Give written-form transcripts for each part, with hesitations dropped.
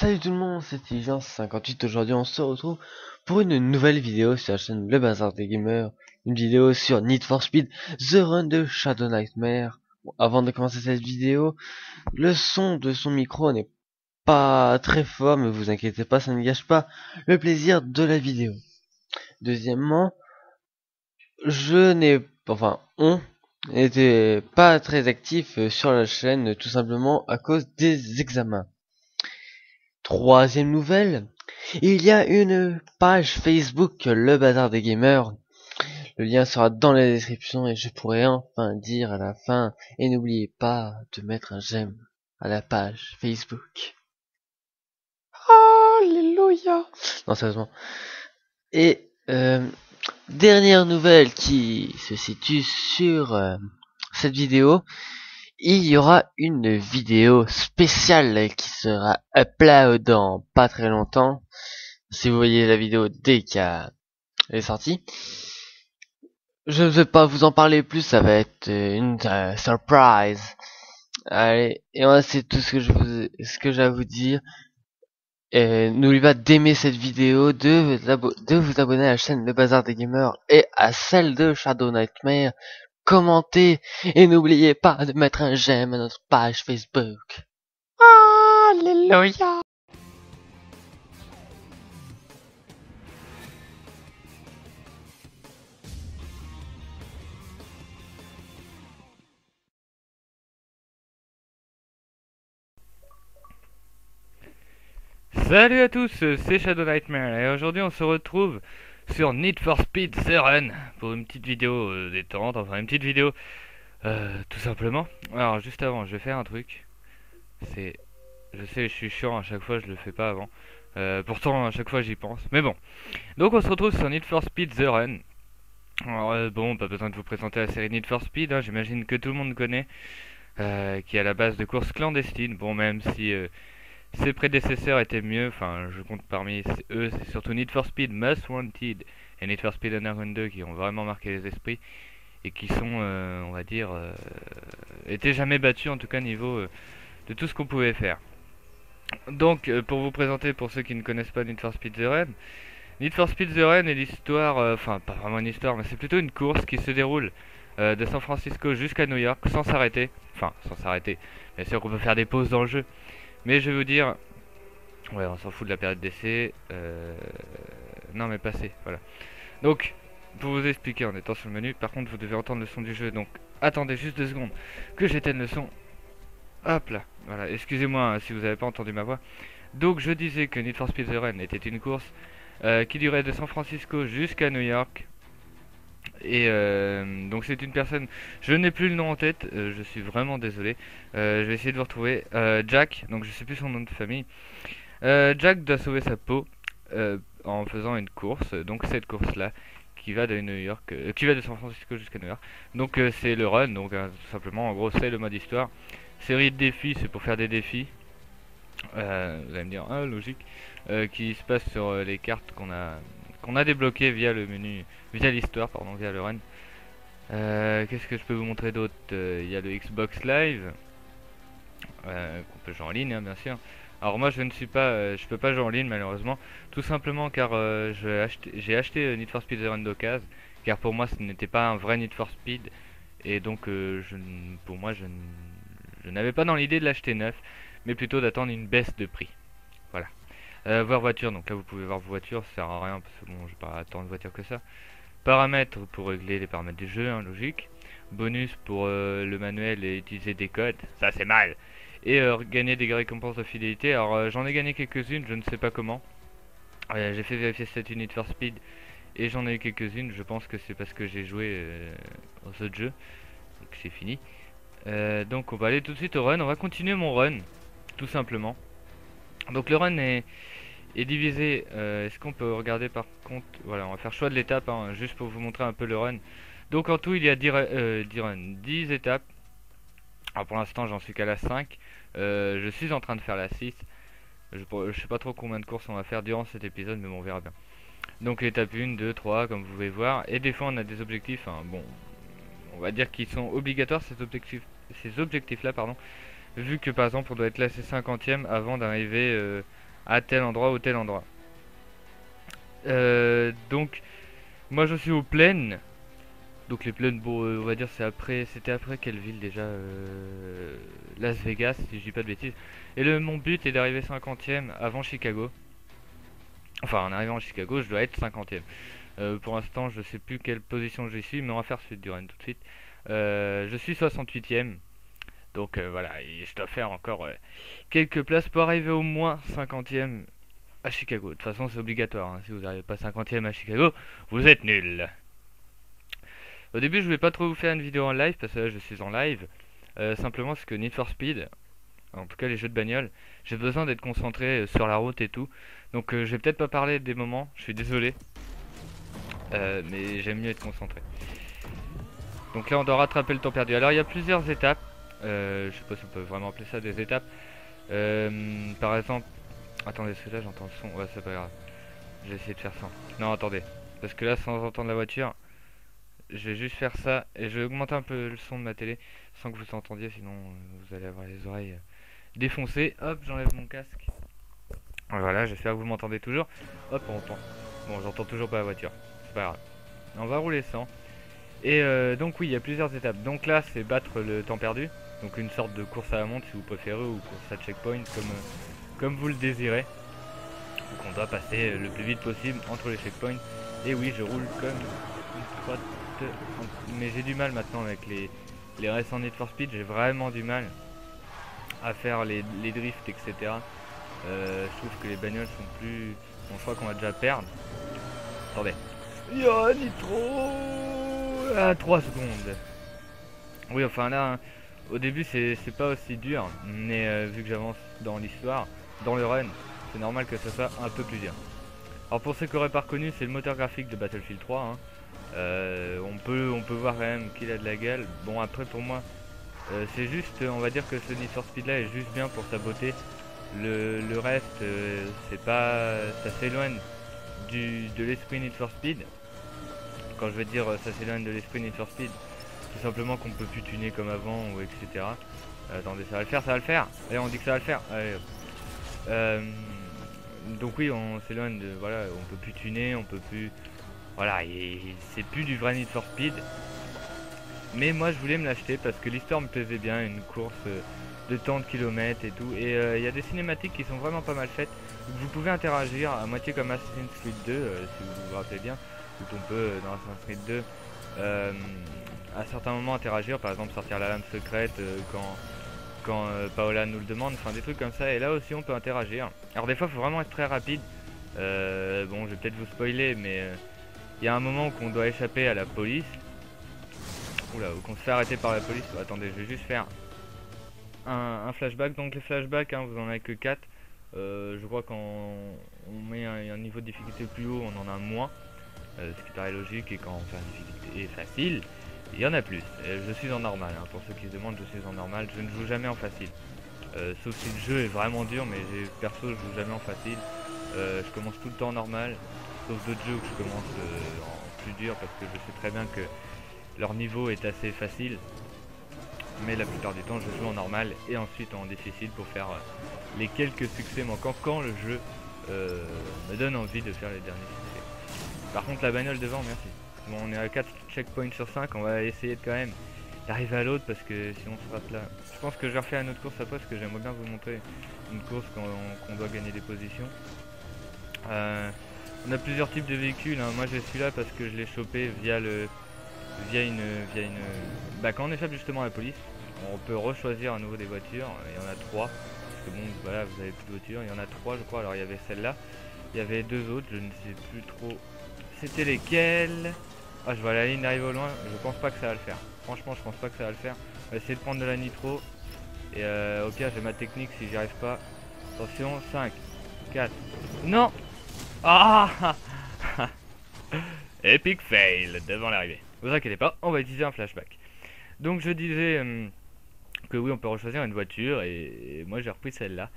Salut tout le monde, c'est Tijan58. Aujourd'hui on se retrouve pour une nouvelle vidéo sur la chaîne Le Bazar des Gamers. Une vidéo sur Need for Speed The Run de Shadow Nightmare. Bon, avant de commencer cette vidéo, le son de son micro n'est pas très fort, mais vous inquiétez pas, ça ne gâche pas le plaisir de la vidéo. Deuxièmement, on n'était pas très actif sur la chaîne, tout simplement à cause des examens. Troisième nouvelle, il y a une page Facebook Le Bazar des Gamers. Le lien sera dans la description et je pourrai enfin dire à la fin, et n'oubliez pas de mettre un j'aime à la page Facebook. Alléluia. Non, sérieusement. Et dernière nouvelle qui se situe sur cette vidéo, il y aura une vidéo spéciale qui sera upload dans pas très longtemps. Si vous voyez la vidéo dès qu'elle est sortie. Je ne vais pas vous en parler plus, ça va être une surprise. Allez, et voilà, c'est tout ce que j'ai à vous dire. N'oubliez pas d'aimer cette vidéo, de vous abonner à la chaîne Le Bazar des Gamers et à celle de Shadow Nightmare. Commentez et n'oubliez pas de mettre un j'aime à notre page Facebook. Alléluia. Salut à tous, c'est Shadow Nightmare et aujourd'hui on se retrouve sur Need for Speed The Run pour une petite vidéo détente, enfin une petite vidéo tout simplement. Alors juste avant, je vais faire un truc. Je sais, je suis chiant à chaque fois, je le fais pas avant. Pourtant à chaque fois j'y pense. Mais bon, donc on se retrouve sur Need for Speed The Run. Alors bon, pas besoin de vous présenter la série Need for Speed, hein, j'imagine que tout le monde connaît, qui est à la base de courses clandestines. Bon, même si ses prédécesseurs étaient mieux, enfin je compte parmi eux, c'est surtout Need for Speed Most Wanted et Need for Speed Underground 2 qui ont vraiment marqué les esprits et qui sont, on va dire, étaient jamais battus en tout cas niveau de tout ce qu'on pouvait faire. Donc pour vous présenter, pour ceux qui ne connaissent pas Need for Speed The Run, Need for Speed The Run est l'histoire, enfin pas vraiment une histoire, mais c'est plutôt une course qui se déroule de San Francisco jusqu'à New York sans s'arrêter, enfin sans s'arrêter, bien sûr qu'on peut faire des pauses dans le jeu. Mais je vais vous dire, ouais, on s'en fout de la période d'essai. Non, mais passé, voilà. Donc, pour vous expliquer en étant sur le menu, par contre, vous devez entendre le son du jeu. Donc, attendez juste 2 secondes que j'éteigne le son. Hop là, voilà. Excusez-moi hein, si vous n'avez pas entendu ma voix. Donc, je disais que Need for Speed The Run était une course qui durait de San Francisco jusqu'à New York. Et donc c'est une personne, je n'ai plus le nom en tête, je suis vraiment désolé. Je vais essayer de vous retrouver. Jack, donc je sais plus son nom de famille. Jack doit sauver sa peau en faisant une course, donc cette course-là qui va de New York, qui va de San Francisco jusqu'à New York. Donc c'est le run, donc tout simplement, en gros c'est le mode histoire. Série de défis, c'est pour faire des défis. Vous allez me dire, ah logique, qui se passe sur les cartes qu'on a débloquées via le menu, via l'histoire, pardon, via le run. Qu'est-ce que je peux vous montrer d'autre? Il y a le Xbox Live, qu'on peut jouer en ligne, hein, bien sûr. Alors moi je ne suis pas, je peux pas jouer en ligne malheureusement, tout simplement car j'ai acheté Need for Speed The Run d'occasion, car pour moi ce n'était pas un vrai Need for Speed, et donc pour moi je n'avais pas dans l'idée de l'acheter neuf, mais plutôt d'attendre une baisse de prix. Voilà. Voir voiture, donc là vous pouvez voir vos voitures, ça sert à rien parce que bon, je vais pas attendre de voiture que ça. Paramètres pour régler les paramètres du jeu, hein, logique. Bonus pour le manuel et utiliser des codes, ça c'est mal. Et gagner des récompenses de fidélité. Alors j'en ai gagné quelques-unes, je ne sais pas comment. J'ai fait vérifier cette Need for Speed et j'en ai eu quelques-unes. Je pense que c'est parce que j'ai joué aux autres jeux. Donc c'est fini. Donc on va aller tout de suite au run. On va continuer mon run, tout simplement. Donc le run est divisé. Est-ce qu'on peut regarder par contre? Voilà, on va faire choix de l'étape, hein, juste pour vous montrer un peu le run. Donc en tout il y a 10 étapes. Alors pour l'instant j'en suis qu'à la 5. Je suis en train de faire la 6. Je sais pas trop combien de courses on va faire durant cet épisode, mais bon, on verra bien. Donc l'étape 1, 2, 3 comme vous pouvez voir. Et des fois on a des objectifs, hein, bon, on va dire qu'ils sont obligatoires ces objectifs là, pardon. Vu que par exemple on doit être classé 50ème avant d'arriver à tel endroit ou tel endroit. Donc moi je suis aux plaines. Donc les plaines, bon, on va dire c'était après quelle ville déjà Las Vegas, si je dis pas de bêtises. Et mon but est d'arriver 50e avant Chicago. Enfin, en arrivant à Chicago, je dois être 50e. Pour l'instant, je sais plus quelle position je suis, mais on va faire suite du run tout de suite. Je suis 68e. Donc voilà, et je dois faire encore quelques places pour arriver au moins 50e à Chicago. De toute façon, c'est obligatoire, hein. Si vous n'arrivez pas 50e à Chicago, vous êtes nul. Au début, je voulais pas trop vous faire une vidéo en live parce que là, je suis en live. Simplement parce que Need for Speed, en tout cas les jeux de bagnole, j'ai besoin d'être concentré sur la route et tout. Donc je vais peut-être pas parler des moments, je suis désolé. Mais j'aime mieux être concentré. Donc là, on doit rattraper le temps perdu. Alors, il y a plusieurs étapes. Je sais pas si on peut vraiment appeler ça des étapes. Par exemple, attendez, celui-là, j'entends le son. Ouais, c'est pas grave. Je vais essayer de faire ça. Non, attendez. Parce que là, sans entendre la voiture, je vais juste faire ça. Et je vais augmenter un peu le son de ma télé sans que vous entendiez. Sinon, vous allez avoir les oreilles défoncées. Hop, j'enlève mon casque. Voilà, j'espère que vous m'entendez toujours. Hop, on entend. Bon, j'entends toujours pas la voiture. C'est pas grave. On va rouler sans. Et donc oui, il y a plusieurs étapes. Donc là, c'est battre le temps perdu. Donc une sorte de course à la montre si vous préférez, ou course à checkpoint comme vous le désirez. Donc on doit passer le plus vite possible entre les checkpoints. Et oui, je roule comme une droite. Mais j'ai du mal maintenant avec les races en Need for Speed. J'ai vraiment du mal à faire les drifts, etc. Je trouve que les bagnoles sont plus... Bon, je crois qu'on va déjà perdre. Attendez. Yo, Nitro à 3 secondes. Oui, enfin là, hein, au début c'est pas aussi dur, mais vu que j'avance dans l'histoire, dans le run, c'est normal que ça soit un peu plus dur. Alors pour ceux qui auraient pas reconnu, c'est le moteur graphique de Battlefield 3. Hein. On peut voir quand même qu'il a de la gueule. Bon, après pour moi, c'est juste, on va dire que ce Need for Speed là est juste bien pour sa beauté. Le reste, c'est pas, ça s'éloigne de l'esprit Need for Speed. Quand je veux dire ça s'éloigne de l'esprit Need for Speed, tout simplement qu'on peut plus tuner comme avant, ou etc. Attendez, ça va le faire, ça va le faire. Allez, on dit que ça va le faire. Allez, hop. Donc oui, on s'éloigne de... Voilà, on peut plus tuner, on peut plus... Voilà, c'est plus du vrai Need for Speed. Mais moi, je voulais me l'acheter parce que l'histoire me plaisait bien, une course de tant de kilomètres et tout. Et il y a des cinématiques qui sont vraiment pas mal faites. Vous pouvez interagir à moitié comme Assassin's Creed 2, si vous vous rappelez bien. Où on peut, dans Assassin's Creed 2, à certains moments interagir, par exemple sortir la lame secrète quand Paola nous le demande, enfin des trucs comme ça. Et là aussi on peut interagir. Alors des fois il faut vraiment être très rapide. Bon, je vais peut-être vous spoiler, mais il y a un moment où on doit échapper à la police. Oula, où qu'on se fait arrêter par la police. Attendez, je vais juste faire un flashback. Donc les flashbacks, hein, vous en avez que 4. Je crois quand on met un niveau de difficulté plus haut, on en a moins. Ce qui paraît logique, et quand on fait une difficulté facile, il y en a plus. Je suis en normal, hein. Pour ceux qui se demandent, je suis en normal. Je ne joue jamais en facile. Sauf si le jeu est vraiment dur, mais perso je joue jamais en facile. Je commence tout le temps en normal. Sauf d'autres jeux où je commence en plus dur parce que je sais très bien que leur niveau est assez facile. Mais la plupart du temps je joue en normal et ensuite en difficile pour faire les quelques succès manquants quand le jeu me donne envie de faire les derniers succès. Par contre la bagnole devant, merci. Bon, on est à 4 checkpoints sur 5, on va essayer de quand même d'arriver à l'autre parce que sinon on se rate là. Je pense que je vais refaire une autre course après parce que j'aimerais bien vous montrer une course qu'on doit gagner des positions. On a plusieurs types de véhicules, hein. Moi j'ai celui-là parce que je l'ai chopé via une bah, quand on échappe justement à la police, on peut rechoisir à nouveau des voitures. Il y en a 3 parce que bon voilà, vous avez plus de voitures, il y en a 3 je crois. Alors il y avait celle-là, il y avait 2 autres, je ne sais plus trop c'était lesquels. Ah, je vois la ligne d'arrivée au loin, je pense pas que ça va le faire. Franchement je pense pas que ça va le faire. On va essayer de prendre de la nitro. Et au pire j'ai ma technique si j'y arrive pas. Attention, 5, 4. Non. Ah. Epic fail devant l'arrivée. Vous inquiétez pas, on va utiliser un flashback. Donc je disais que oui, on peut rechoisir une voiture. Et moi j'ai repris celle-là,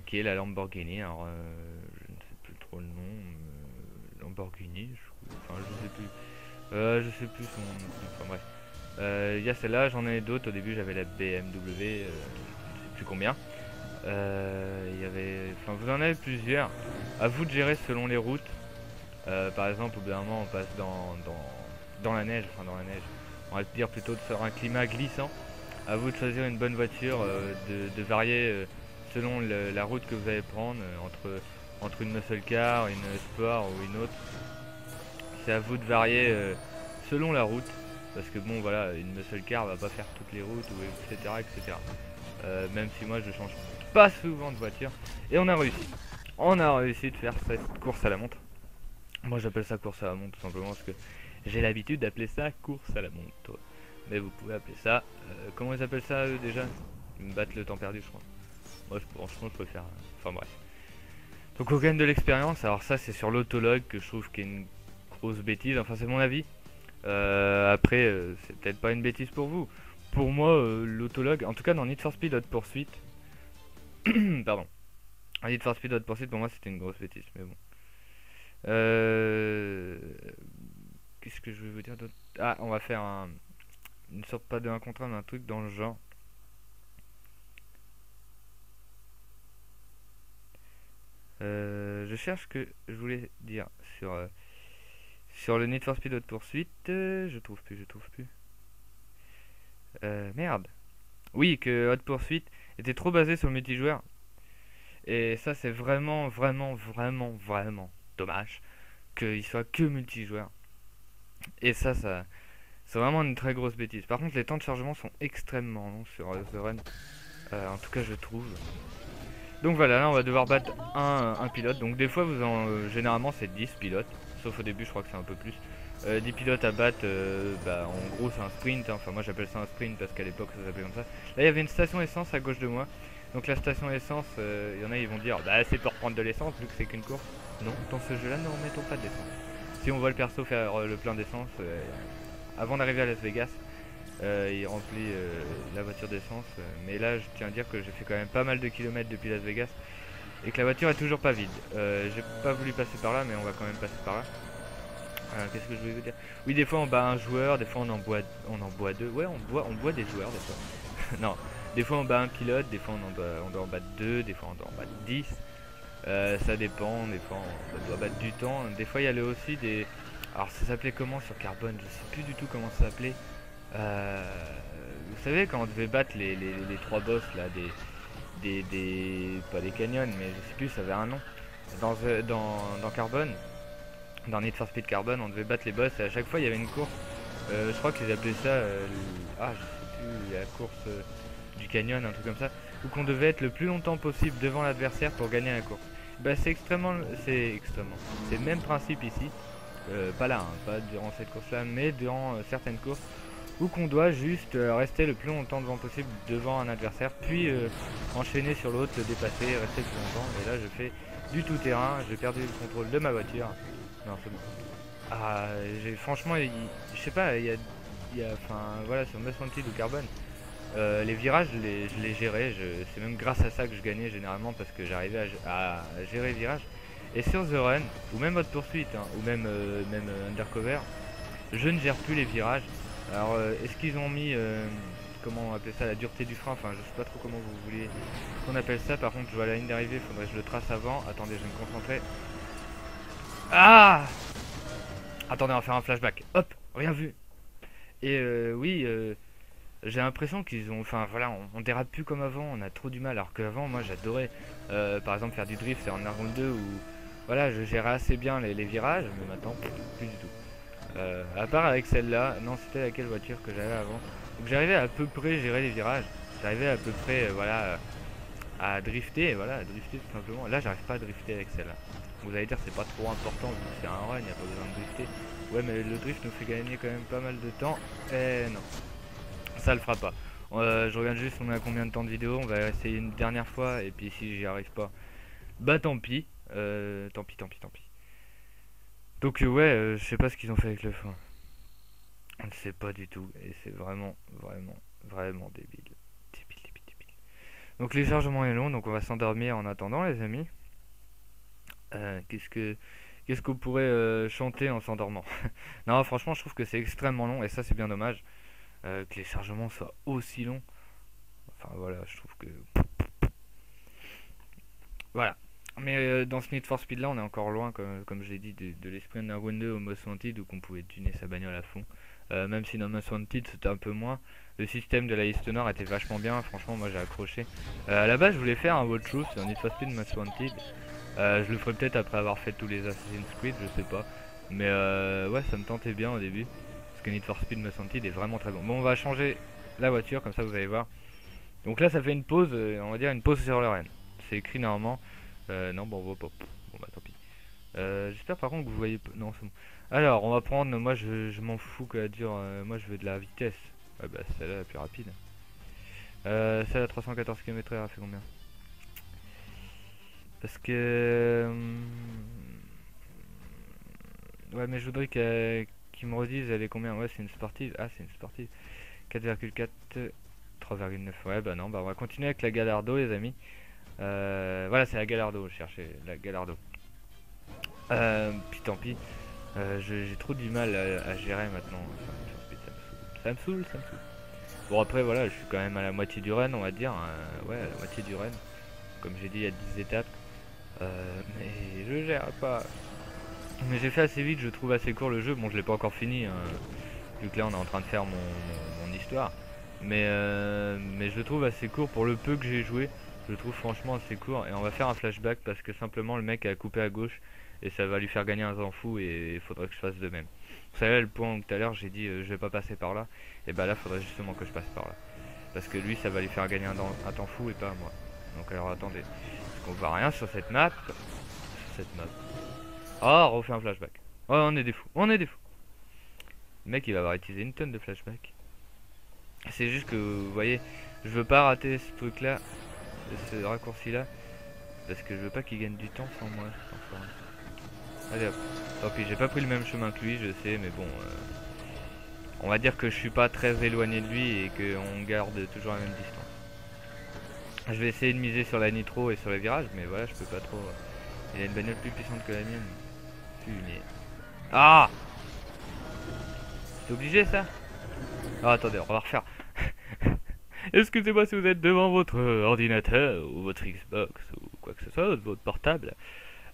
qui est la Lamborghini. Alors je ne sais plus trop le nom. Lamborghini, enfin je sais plus son enfin bref. Il y a celle-là, j'en ai d'autres. Au début j'avais la BMW, je ne sais plus combien. Il y a enfin, vous en avez plusieurs. À vous de gérer selon les routes. Par exemple, au bout d'un moment, on passe dans la neige, enfin dans la neige. On va dire plutôt sur un climat glissant. À vous de choisir une bonne voiture, de varier selon la route que vous allez prendre entre une muscle car, une sport ou une autre. C'est à vous de varier selon la route. Parce que bon voilà, une muscle car va pas faire toutes les routes, ou etc. etc. Même si moi je change pas souvent de voiture. Et on a réussi. On a réussi de faire cette course à la montre. Moi j'appelle ça course à la montre tout simplement parce que j'ai l'habitude d'appeler ça course à la montre. Mais vous pouvez appeler ça... comment ils appellent ça eux déjà? Ils me battent le temps perdu je crois. Moi franchement je préfère... Enfin bref. Donc on gagne de l'expérience. Alors ça c'est sur l'autologue que je trouve qu'il y a une grosse bêtise. Enfin c'est mon avis. Après c'est peut-être pas une bêtise pour vous. Pour moi l'autologue, en tout cas dans Need for Speed Hot Pursuit... Pardon. Need for Speed Hot Pursuit pour moi c'était une grosse bêtise. Mais bon. Qu'est-ce que je vais vous dire d'autre? Ah, on va faire une sorte pas de 1 contre 1, mais un truc dans le genre. Je cherche ce que je voulais dire sur le Need for Speed Hot Pursuit. Je trouve plus. Merde. Oui, que Hot Pursuit était trop basé sur le multijoueur. Et ça, c'est vraiment dommage qu'il soit que multijoueur. Et ça c'est vraiment une très grosse bêtise. Par contre, les temps de chargement sont extrêmement longs sur The Run. En tout cas, je trouve. Donc voilà, là on va devoir battre un pilote. Donc des fois, généralement c'est 10 pilotes. Sauf au début, je crois que c'est un peu plus. 10 pilotes à battre, en gros c'est un sprint. Hein. Enfin, moi j'appelle ça un sprint parce qu'à l'époque ça s'appelait comme ça. Là, il y avait une station essence à gauche de moi. Donc la station essence, il y en a, ils vont dire bah c'est pour prendre de l'essence vu que c'est qu'une course. Non, dans ce jeu-là, ne remettons pas d'essence. Si on voit le perso faire le plein d'essence avant d'arriver à Las Vegas, il remplit la voiture d'essence. Mais là, je tiens à dire que j'ai fait quand même pas mal de kilomètres depuis Las Vegas et que la voiture est toujours pas vide. J'ai pas voulu passer par là, mais on va quand même passer par là. Qu'est-ce que je voulais vous dire? Oui, des fois on bat un joueur, des fois on en boit deux. Ouais, on boit des joueurs des fois. Non, des fois on bat un pilote, des fois on doit en battre deux, des fois on doit en battre 10. Ça dépend, des fois on doit battre du temps. Des fois il y a aussi des... Alors ça s'appelait comment sur Carbone? Je sais plus du tout comment ça s'appelait. Vous savez quand on devait battre les 3 boss là, pas des canyons, mais je sais plus, ça avait un nom. Dans Carbone, dans Need for Speed Carbone, on devait battre les boss et à chaque fois il y avait une course. Je crois qu'ils appelaient ça, je sais plus, la course du canyon, un truc comme ça, où qu'on devait être le plus longtemps possible devant l'adversaire pour gagner la course. Bah c'est le même principe ici, pas là, hein, pas durant cette course là, mais durant certaines courses, où qu'on doit juste rester le plus longtemps devant possible devant un adversaire, puis enchaîner sur l'autre, le dépasser, rester le plus longtemps. Et là je fais du tout terrain, j'ai perdu le contrôle de ma voiture. Non c'est bon. Franchement, je sais pas, enfin voilà, sur Most Wanted ou Carbone, les virages je les gérais, c'est même grâce à ça que je gagnais généralement parce que j'arrivais à gérer les virages. Et sur The Run, ou même Hot Pursuit, hein, ou même Undercover, je ne gère plus les virages. Alors est-ce qu'ils ont mis, comment on appelle ça, la dureté du frein, enfin je sais pas trop comment vous voulez qu'on appelle ça. Par contre je vois la ligne d'arrivée, faudrait que je le trace avant. Attendez, je vais me concentrer. Ah, attendez, on va faire un flashback. Hop, rien vu. Et oui, j'ai l'impression qu'ils ont, enfin voilà, on dérape plus comme avant, on a trop du mal. Alors qu'avant, moi j'adorais, par exemple faire du drift, c'est en Argon 2 où voilà, je gérais assez bien les virages, mais maintenant plus du tout. À part avec celle-là, non, c'était laquelle voiture que j'avais avant. Donc j'arrivais à peu près gérer les virages, j'arrivais à peu près, voilà, à drifter, voilà, à drifter tout simplement. Là, j'arrive pas à drifter avec celle-là. Vous allez dire c'est pas trop important, vu que c'est un run, il n'y a pas besoin de drifter. Ouais, mais le drift nous fait gagner quand même pas mal de temps. Et non, ça le fera pas. Je regarde juste on est à combien de temps de vidéo, on va essayer une dernière fois, et puis si j'y arrive pas, bah tant pis. Tant pis. Donc ouais, je sais pas ce qu'ils ont fait avec le frein. On ne sait pas du tout, et c'est vraiment débile. Débile. Donc le chargement est long, donc on va s'endormir en attendant les amis. Qu'est-ce qu'on pourrait chanter en s'endormant? Non, franchement, je trouve que c'est extrêmement long et ça, c'est bien dommage que les chargements soient aussi longs. Enfin voilà, je trouve que Voilà. Mais dans ce Need for Speed là, on est encore loin, comme je l'ai dit, de l'esprit Underground 2 au Most Wanted où qu'on pouvait tuner sa bagnole à fond. Même si dans Most Wanted c'était un peu moins. Le système de la liste nord était vachement bien, franchement moi j'ai accroché. À la base je voulais faire un walkthrough sur Need for Speed Most Wanted. Je le ferai peut-être après avoir fait tous les Assassin's Creed, je sais pas. Mais ouais, ça me tentait bien au début. Parce que Need for Speed Most Wanted est vraiment très bon. Bon, on va changer la voiture, comme ça vous allez voir. Donc là, ça fait une pause, on va dire une pause sur le Rennes. C'est écrit normalement. Non, bon, on voit pas. Bon, bah tant pis. J'espère par contre que vous voyez pas. Non, c'est bon. Alors, on va prendre. Moi, je m'en fous que la dure. Moi, je veux de la vitesse. Ouais, bah, celle-là la plus rapide. Celle à 314 km/h, elle fait combien? Parce que. Ouais, mais je voudrais qu'ils me redisent elle est combien. Ouais, c'est une sportive. Ah, c'est une sportive. 4,4. 3,9. Ouais, bah non, bah on va continuer avec la Gallardo, les amis. Voilà, c'est la Gallardo, je cherchais la Gallardo. Puis tant pis. J'ai trop du mal à gérer maintenant. Ça me saoule, ça me saoule. Bon, après, voilà, je suis quand même à la moitié du run, on va dire. Ouais, à la moitié du run. Comme j'ai dit, il y a 10 étapes. Mais je gère pas. Mais j'ai fait assez vite, je trouve assez court le jeu. Bon, je l'ai pas encore fini, hein, vu que là on est en train de faire mon histoire. Mais je le trouve assez court pour le peu que j'ai joué. Je le trouve franchement assez court. Et on va faire un flashback parce que simplement le mec a coupé à gauche. Et ça va lui faire gagner un temps fou et il faudrait que je fasse de même. Vous savez le point où tout à l'heure j'ai dit je vais pas passer par là. Et bah là faudrait justement que je passe par là. Parce que lui ça va lui faire gagner un temps fou et pas moi. Donc alors attendez. Parce qu'on voit rien sur cette map. Oh, on refait un flashback. Oh, on est des fous. On est des fous. Le mec il va avoir utilisé une tonne de flashback. C'est juste que vous voyez, je veux pas rater ce truc là, ce raccourci là, parce que je veux pas qu'il gagne du temps sans moi. Allez hop, tant pis, j'ai pas pris le même chemin que lui, je sais, mais bon, on va dire que je suis pas très éloigné de lui et qu'on garde toujours la même distance. Je vais essayer de miser sur la nitro et sur les virages, mais voilà, je peux pas trop. Il a une bagnole plus puissante que la mienne. Fumier. Ah! C'est obligé ça? Ah, attendez, on va refaire. Excusez-moi si vous êtes devant votre ordinateur ou votre Xbox ou quoi que ce soit, votre portable,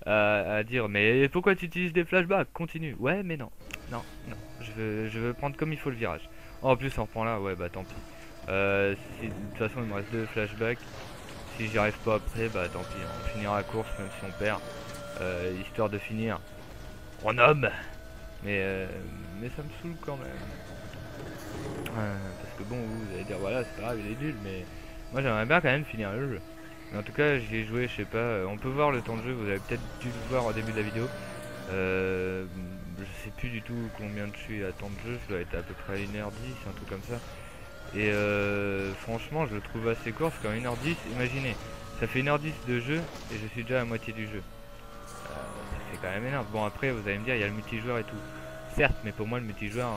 à dire mais pourquoi tu utilises des flashbacks? Continue. Ouais, mais non, non, non. Je veux prendre comme il faut le virage. Oh, en plus, on reprend là, ouais, bah tant pis. De toute façon, il me reste 2 flashbacks. Si j'y arrive pas après, bah tant pis. On finira la course même si on perd, histoire de finir en homme. Mais ça me saoule quand même. Parce que bon, vous allez dire voilà, c'est pas grave, il est nul, mais moi j'aimerais bien quand même finir le jeu. Mais en tout cas, j'y ai joué, je sais pas, on peut voir le temps de jeu, vous avez peut-être dû le voir au début de la vidéo. Je sais plus du tout combien je suis à temps de jeu, je dois être à peu près à 1h10, un truc comme ça. Et franchement, je le trouve assez court, parce qu'en 1h10, imaginez, ça fait 1h10 de jeu, et je suis déjà à la moitié du jeu. Ça fait quand même énorme. Bon, après, vous allez me dire, il y a le multijoueur et tout. Certes, mais pour moi le multijoueur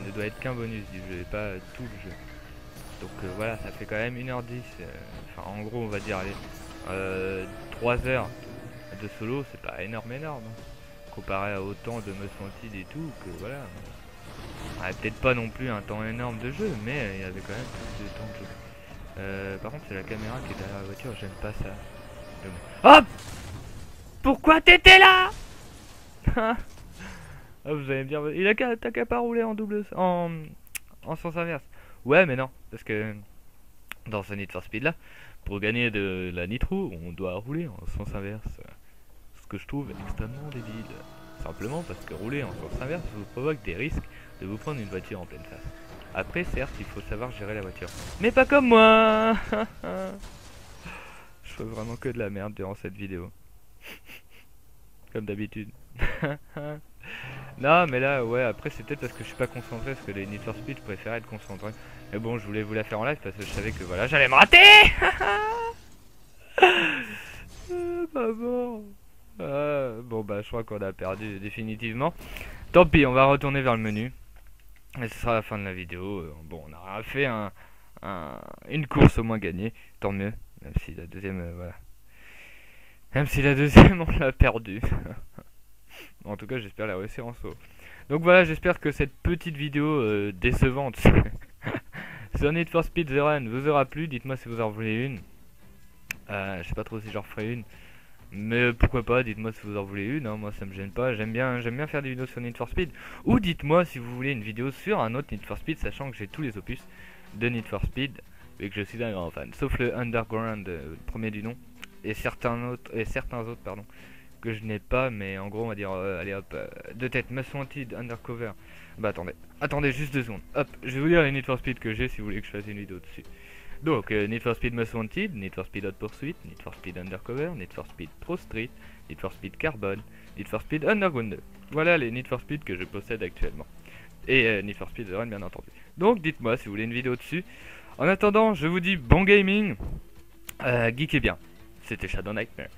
ne doit être qu'un bonus du jeu et pas tout le jeu. Donc voilà, ça fait quand même 1h10. Enfin, en gros, on va dire, allez, 3 heures de solo, c'est pas énorme, hein. Comparé à autant de Most Wanted et tout, que voilà. Peut-être pas non plus un temps énorme de jeu, mais il y avait quand même plus de temps de jeu. Par contre, c'est la caméra qui est derrière la voiture, j'aime pas ça. Hop! Pourquoi t'étais là? Ah, vous allez me dire, t'as qu'à pas rouler en en sens inverse. Ouais, mais non, parce que dans ce Need for Speed là, pour gagner de la nitro, on doit rouler en sens inverse. Ce que je trouve extrêmement débile. Simplement parce que rouler en sens inverse vous provoque des risques de vous prendre une voiture en pleine face. Après, certes, il faut savoir gérer la voiture. Mais pas comme moi. Je fais vraiment que de la merde durant cette vidéo. Comme d'habitude. Non, mais là, ouais, après, c'est peut-être parce que je suis pas concentré, parce que les Need for Speed, je préfère être concentré. Mais bon, je voulais vous la faire en live parce que je savais que voilà, j'allais me rater. Pas bon. Bon, bah, je crois qu'on a perdu définitivement. Tant pis, on va retourner vers le menu. Et ce sera la fin de la vidéo. Bon, on aura fait une course au moins gagnée. Tant mieux. Même si la deuxième, voilà. Même si la deuxième, on l'a perdue. En tout cas, j'espère la réussir en saut. Donc voilà, j'espère que cette petite vidéo décevante sur Need for Speed The Run vous aura plu. Dites-moi si vous en voulez une. Je sais pas trop si j'en ferai une. Mais pourquoi pas, dites-moi si vous en voulez une, hein, moi ça me gêne pas, j'aime bien faire des vidéos sur Need for Speed. Ou dites-moi si vous voulez une vidéo sur un autre Need for Speed, sachant que j'ai tous les opus de Need for Speed, et que je suis un grand fan. Sauf le Underground, premier du nom, et certains autres, pardon, que je n'ai pas, mais en gros on va dire, allez hop, de tête, Most Wanted, Undercover. Bah attendez juste 2 secondes, hop, je vais vous dire les Need for Speed que j'ai si vous voulez que je fasse une vidéo dessus. Donc, Need for Speed Most Wanted, Need for Speed Hot Pursuit, Need for Speed Undercover, Need for Speed Pro Street, Need for Speed Carbon, Need for Speed Underground. Voilà les Need for Speed que je possède actuellement. Et Need for Speed The Run bien entendu. Donc dites-moi si vous voulez une vidéo dessus. En attendant, je vous dis bon gaming, geekez bien. C'était Shadow Nightmare.